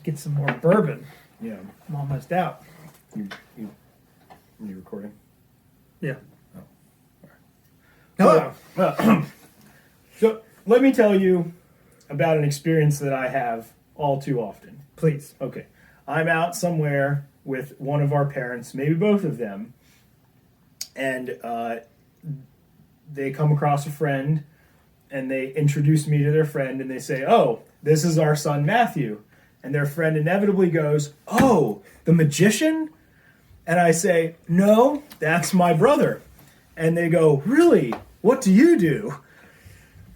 to get some more bourbon. Yeah. I'm almost out. You recording? Yeah. Oh. Hello. So let me tell you about an experience that I have all too often. Please. Okay. I'm out somewhere with one of our parents, maybe both of them, and they come across a friend, and they introduce me to their friend, and they say, "Oh, this is our son Matthew." And their friend inevitably goes, "Oh, the magician?" And I say, "No, that's my brother." And they go, "Really? What do you do?"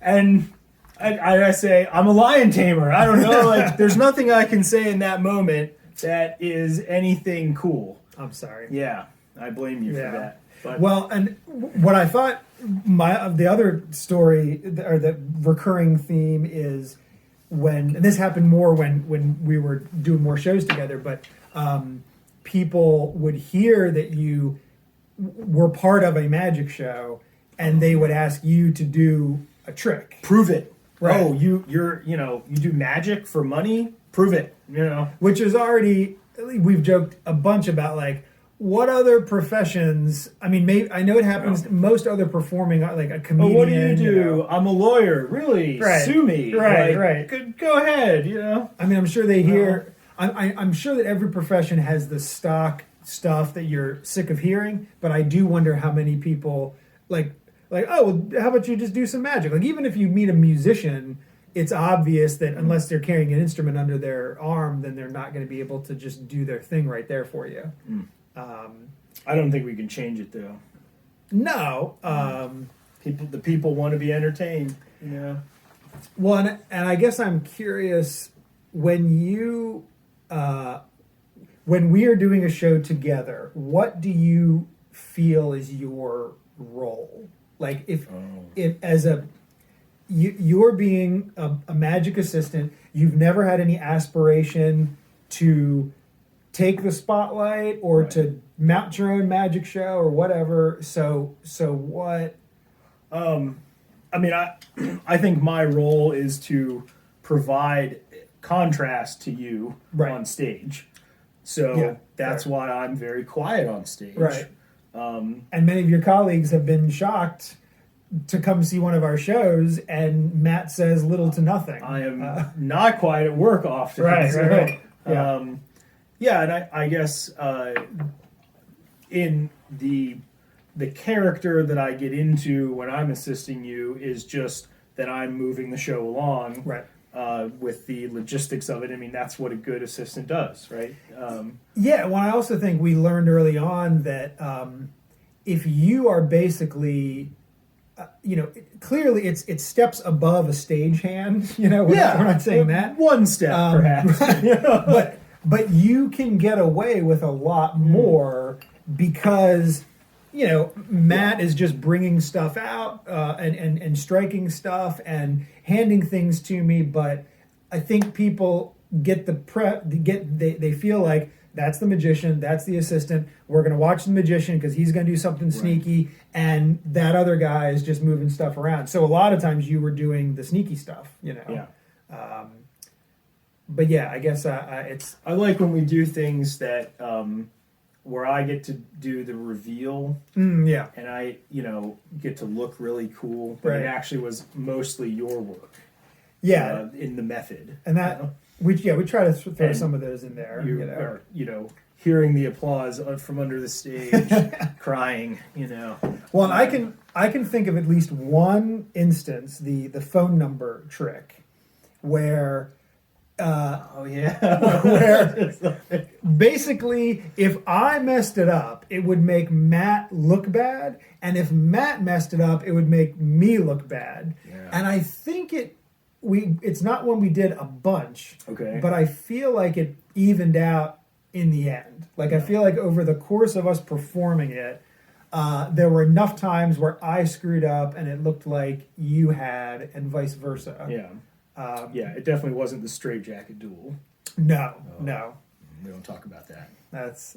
And I say, "I'm a lion tamer." I don't know. Like, there's nothing I can say in that moment that is anything cool. I'm sorry. Yeah, I blame you for that. But, well, and what I thought the other story or the recurring theme is when, and this happened more when we were doing more shows together, but people would hear that you were part of a magic show and they would ask you to do a trick. Prove it. Right. Oh, you do magic for money? Prove it. Which is already, we've joked a bunch about, like, what other professions? I mean, maybe I know it happens. Most other performing, like a comedian. Oh, what do you do? I'm a lawyer. Really? Right. Sue me. Right. Like, Right. Go ahead. I mean, I'm sure they hear. I'm sure that every profession has the stock stuff that you're sick of hearing. But I do wonder how many people like. Oh, well, how about you just do some magic? Like, even if you meet a musician, it's obvious that unless they're carrying an instrument under their arm, then they're not going to be able to just do their thing right there for you. I don't think we can change it, though. No. The people want to be entertained. Well, and I guess I'm curious, when we are doing a show together, what do you feel is your role? Like, if as you're being a magic assistant, you've never had any aspiration to take the spotlight or to mount your own magic show or whatever. So what? I mean, I think my role is to provide contrast to you on stage. So that's why I'm very quiet on stage. Right. And many of your colleagues have been shocked to come see one of our shows, and Matt says little to nothing. I am not quiet at work often. Right. Yeah. And I guess in the character that I get into when I'm assisting you is just that I'm moving the show along. Right. With the logistics of it. I mean, that's what a good assistant does, right? Well, I also think we learned early on that if you are basically, clearly it's steps above a stagehand. We're not saying that. One step, perhaps. But you can get away with a lot more because, Matt is just bringing stuff out and striking stuff and handing things to me. But I think people get they feel like that's the magician, that's the assistant. We're going to watch the magician because he's going to do something sneaky, and that other guy is just moving stuff around. So a lot of times you were doing the sneaky stuff, Yeah. But yeah, I guess it's. I like when we do things that where I get to do the reveal. And I, get to look really cool, but it actually was mostly your work. Yeah. In the method. And that we try to throw some of those in there. Are, hearing the applause from under the stage, crying, Well, I can think of at least one instance, the phone number trick, where where basically if I messed it up, it would make Matt look bad, and if Matt messed it up, it would make me look bad. And I think it's not one we did a bunch, but I feel like it evened out in the end. Like, I feel like over the course of us performing it, there were enough times where I screwed up and it looked like you had, and vice versa. It definitely wasn't the straitjacket duel. No. We don't talk about that. That's